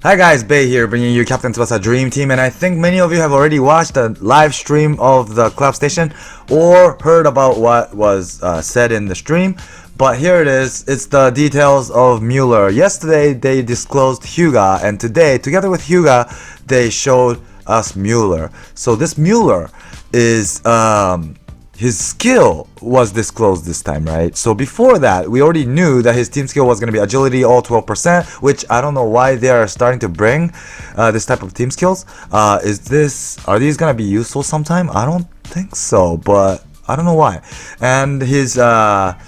Hi guys, Bay here, bringing you Captain Tsubasa Dream Team, and I think many of you have already watched the live stream of the club station or heard about what was said in the stream. But here it is, it's the details of Muller. Yesterday they disclosed Hyuga, and today, together with Hyuga, they showed us Muller. So this Muller is his skill was disclosed this time, right? So before that, we already knew that his team skill was going to be agility all 12%, which I don't know why they are starting to bring this type of team skills. Are these going to be useful sometime? I don't think so, but I don't know why. And his passive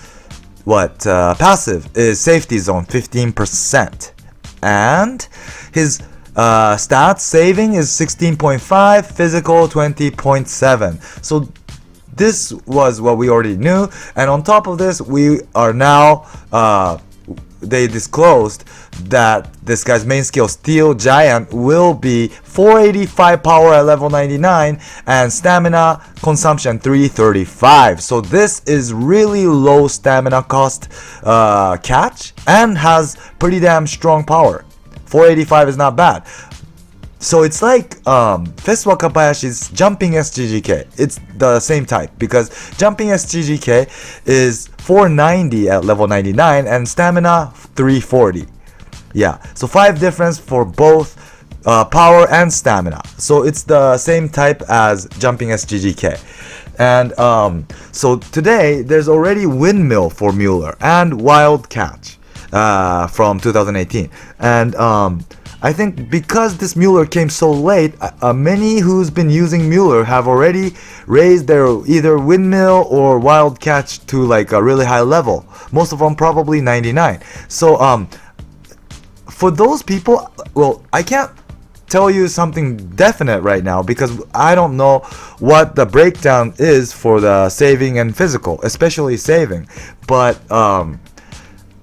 is safety zone 15%, and his stats saving is 16.5, physical 20.7. So this was what we already knew, and on top of this, we are now they disclosed that this guy's main skill, Steel Giant, will be 485 power at level 99 and stamina consumption 335. So this is really low stamina cost catch and has pretty damn strong power. 485 is not bad. So it's like Festival Kabayashi's Jumping SGGK. It's the same type because Jumping SGGK is 490 at level 99 and stamina 340. Yeah, so 5 difference for both power and stamina. So it's the same type as Jumping SGGK. And so today there's already Windmill for Muller and Wild Catch from 2018. And I think because this Muller came so late, many who's been using Muller have already raised their either Windmill or Wild Catch to like a really high level. Most of them probably 99. So for those people, well, I can't tell you something definite right now because I don't know what the breakdown is for the saving and physical, especially saving. But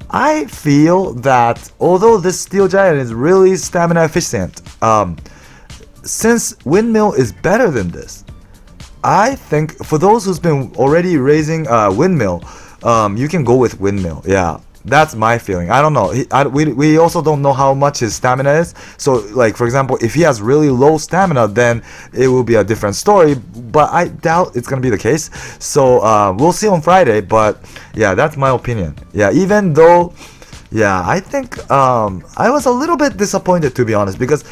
I feel that although this Steel Giant is really stamina efficient, since Windmill is better than this, I think for those who's been already raising Windmill, you can go with Windmill. Yeah, that's my feeling. I don't know. We also don't know how much his stamina is. So, like for example, if he has really low stamina, then it will be a different story. But I doubt it's gonna be the case. So we'll see on Friday. But yeah, that's my opinion. Yeah, even though, yeah, I think I was a little bit disappointed, to be honest, because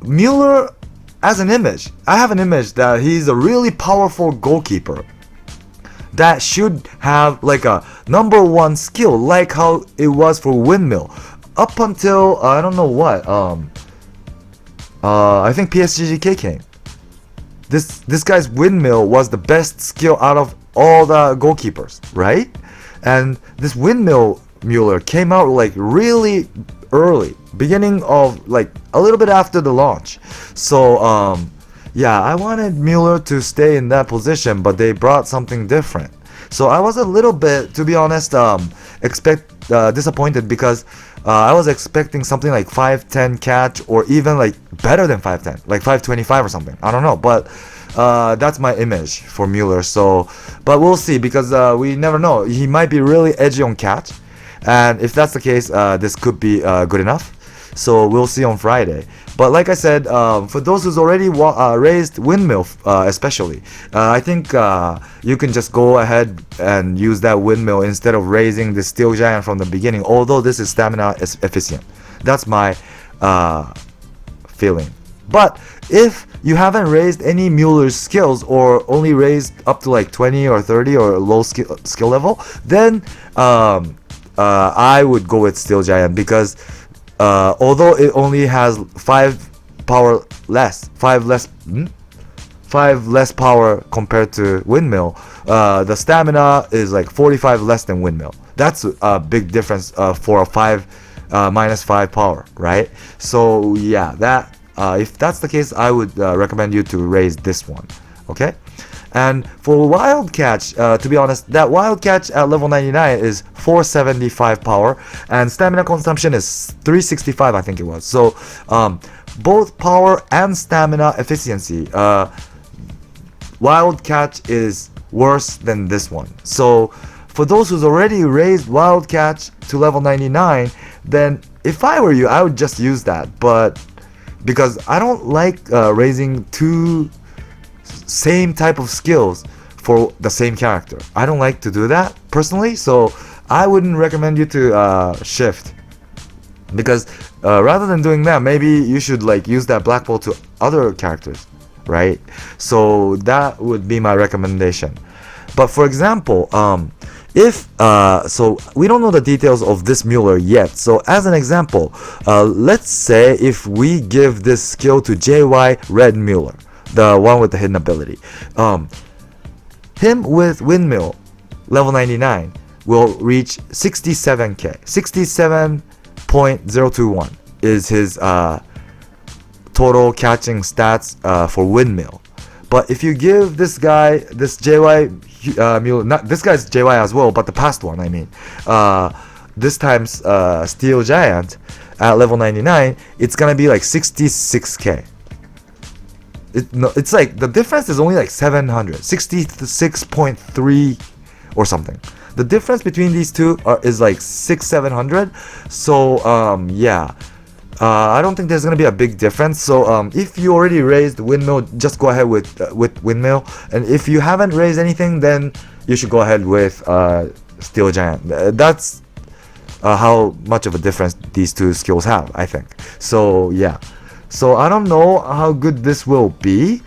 Muller, as an image, I have an image that he's a really powerful goalkeeper that should have like a number one skill, like how it was for Windmill up until I don't know what I think PSGGK came. This guy's Windmill was the best skill out of all the goalkeepers, right? And this Windmill Muller came out like really early, beginning of like a little bit after the launch. So yeah, I wanted Muller to stay in that position, but they brought something different. So I was a little bit, to be honest, disappointed because I was expecting something like 510 catch or even like better than 510, like 525 or something. I don't know, but that's my image for Muller. So, but we'll see because we never know. He might be really edgy on catch, and if that's the case, this could be good enough. So we'll see on Friday. But like I said, for those who's already raised Windmill, especially, I think you can just go ahead and use that Windmill instead of raising the Steel Giant from the beginning. Although this is stamina efficient, that's my feeling. But if you haven't raised any Muller's skills or only raised up to like 20 or 30 or low skill level, then I would go with Steel Giant because although it only has 5 less power compared to Windmill, the stamina is like 45 less than Windmill. That's a big difference for a minus 5 power, right? So yeah, that if that's the case, I would recommend you to raise this one. Okay. And for Wild Catch, to be honest, that Wild Catch at level 99 is 475 power, and stamina consumption is 365, I think it was. So both power and stamina efficiency, Wild Catch is worse than this one. So for those who's already raised Wild Catch to level 99, then if I were you, I would just use that. But because I don't like raising two same type of skills for the same character. I don't like to do that personally, so I wouldn't recommend you to shift. Because rather than doing that, maybe you should like use that black ball to other characters, right? So that would be my recommendation. But for example, if so we don't know the details of this Muller yet. So as an example, let's say if we give this skill to JY Red Muller, the one with the hidden ability, him with windmill level 99 will reach 67k. 67.021 is his total catching stats for windmill. But if you give this guy, this JY Muller, not this guy's JY as well, but the past one, I mean, this time's Steel Giant at level 99, it's gonna be like 66k. It's like the difference is only like 66.3 or something. The difference between these two is like 600-700. So yeah, I don't think there's gonna be a big difference. So if you already raised windmill, just go ahead with windmill. And if you haven't raised anything, then you should go ahead with Steel Giant. That's how much of a difference these two skills have, I think. So yeah. So I don't know how good this will be,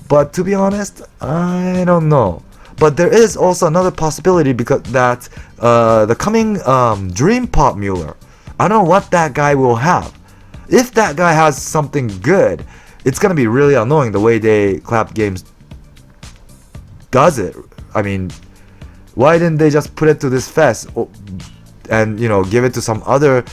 but to be honest, I don't know. But there is also another possibility because that the coming Dream Pop Muller, I don't know what that guy will have. If that guy has something good, it's gonna be really annoying the way they clap games does it. I mean, why didn't they just put it to this fest and give it to some other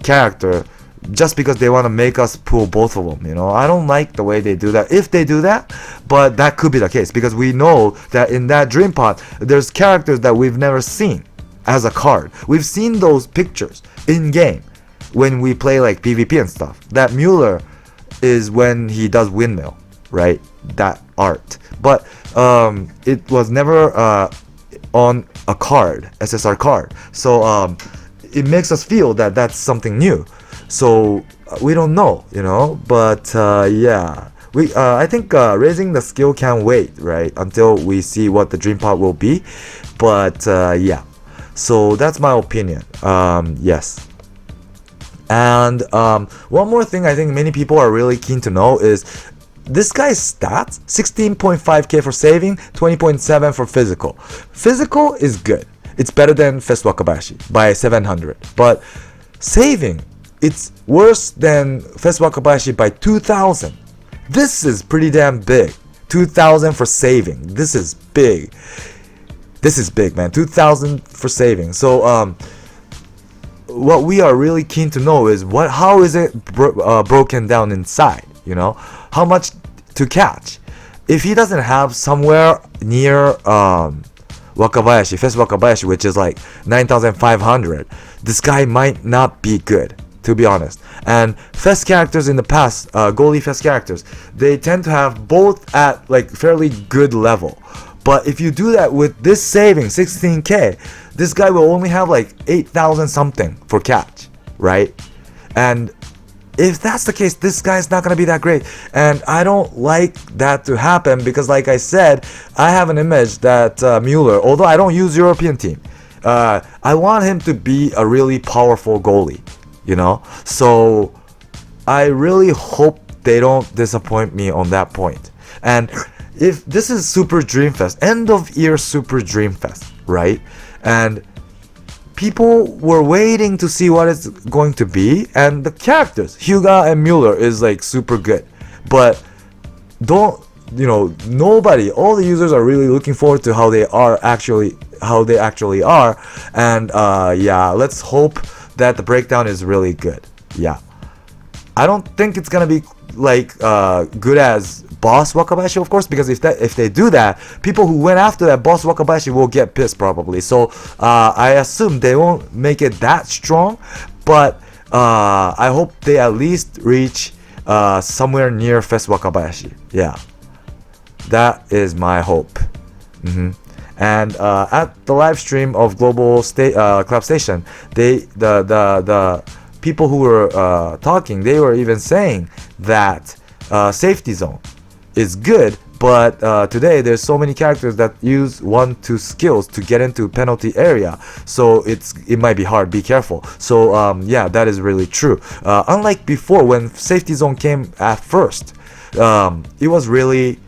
character? Just because they want to make us pull both of them, I don't like the way they do that. If they do that, but that could be the case because we know that in that Dream Pod, there's characters that we've never seen as a card. We've seen those pictures in game when we play like PvP and stuff. That Muller is when he does windmill, right? That art, but it was never on a card, SSR card. So it makes us feel that that's something new. So we don't know, but yeah, I think raising the skill can wait, right, until we see what the Dream Pod will be. But yeah, so that's my opinion. Yes. And one more thing I think many people are really keen to know is this guy's stats: 16.5k for saving, 20.7 for physical. Physical is good. It's better than Fest Wakabayashi by 700, but saving, it's worse than Fest Wakabayashi by 2,000. This is pretty damn big. 2,000 for saving. This is big. This is big, man. 2,000 for saving. So what we are really keen to know is how is it broken down inside? How much to catch? If he doesn't have somewhere near Wakabayashi, Fest Wakabayashi, which is like 9,500, this guy might not be good, to be honest. And Fest characters in the past, goalie Fest characters, they tend to have both at like fairly good level. But if you do that with this saving 16k, this guy will only have like 8,000 something for catch, right? And if that's the case, this guy's not gonna be that great. And I don't like that to happen because, like I said, I have an image that Muller, although I don't use European team, I want him to be a really powerful goalie. So I really hope they don't disappoint me on that point. And if this is Super Dream Fest, end of year Super Dream Fest, right? And people were waiting to see what it's going to be, and the characters, Hyuga and Muller, is like super good. But nobody, all the users are really looking forward to how they actually are. And yeah, let's hope that the breakdown is really good. Yeah, I don't think it's gonna be like good as Boss Wakabayashi, of course, because if they do that, people who went after that Boss Wakabayashi will get pissed probably. So I assume they won't make it that strong, but I hope they at least reach somewhere near Fest Wakabayashi. Yeah, that is my hope. And at the live stream of Global Club Station, the people who were talking, they were even saying that safety zone is good, but today there's so many characters that use 1-2 skills to get into penalty area, so it might be hard. Be careful. So yeah, that is really true. Unlike before, when safety zone came at first, it was really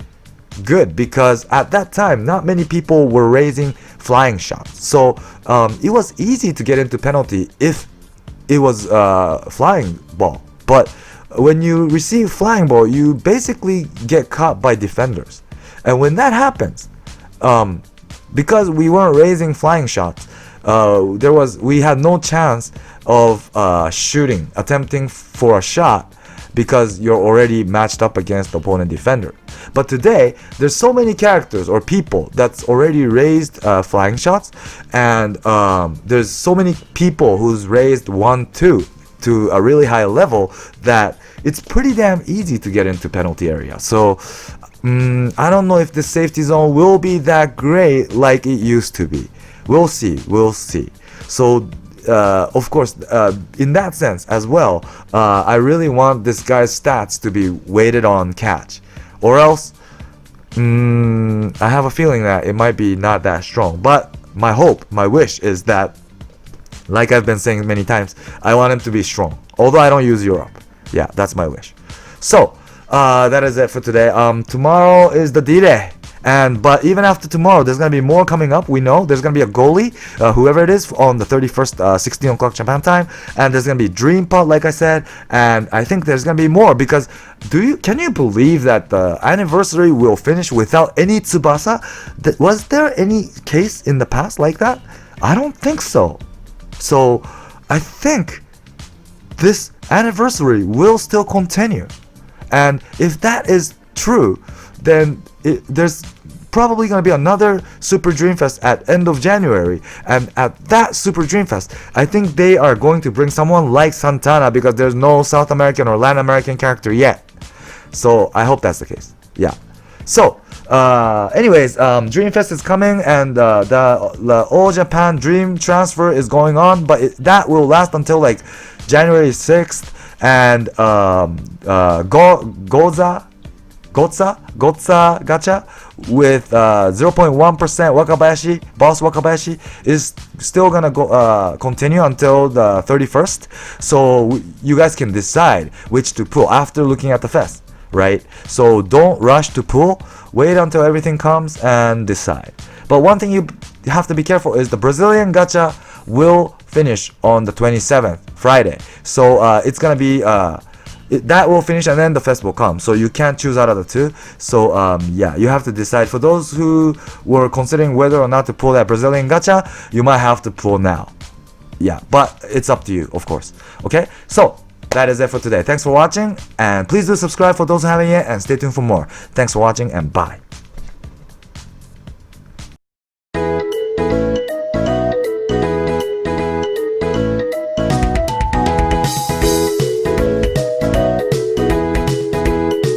good because at that time not many people were raising flying shots, so it was easy to get into penalty if it was flying ball. But when you receive flying ball, you basically get caught by defenders, and when that happens, because we weren't raising flying shots, we had no chance of attempting for a shot, because you're already matched up against the opponent defender. But today, there's so many characters or people that's already raised flying shots, and there's so many people who's raised 1-2 to a really high level that it's pretty damn easy to get into penalty area. So I don't know if the safety zone will be that great like it used to be. We'll see. So of course, in that sense as well, I really want this guy's stats to be weighted on catch, or else I have a feeling that it might be not that strong. But my hope, my wish is that, like I've been saying many times, I want him to be strong, although I don't use Europe. Yeah, that's my wish. So that is it for today. Tomorrow is the D-Day. But even after tomorrow, there's going to be more coming up. We know there's going to be a goalie, whoever it is, on the 31st, 16 o'clock Japan time. And there's going to be Dream Pot, like I said. And I think there's going to be more, because can you believe that the anniversary will finish without any Tsubasa? Was there any case in the past like that? I don't think so. So I think this anniversary will still continue. And if that is true, then there's probably going to be another Super Dream Fest at end of January, and at that Super Dream Fest, I think they are going to bring someone like Santana, because there's no South American or Latin American character yet. So I hope that's the case. Yeah. So anyways, Dream Fest is coming, and the All Japan Dream transfer is going on, but that will last until like January 6th, and Gotsa Gacha with 0.1% Wakabayashi, Boss Wakabayashi, is still gonna continue until the 31st. So you guys can decide which to pull after looking at the fest, right? So don't rush to pull. Wait until everything comes and decide. But one thing you have to be careful is the Brazilian Gacha will finish on the 27th, Friday. So it's gonna be that will finish, and then the fest will come, so you can't choose out of the two. So yeah, you have to decide. For those who were considering whether or not to pull that Brazilian Gacha, you might have to pull now. Yeah, but it's up to you, of course. Okay, so that is it for today. Thanks for watching, and please do subscribe for those who haven't yet, and stay tuned for more. Thanks for watching, and bye.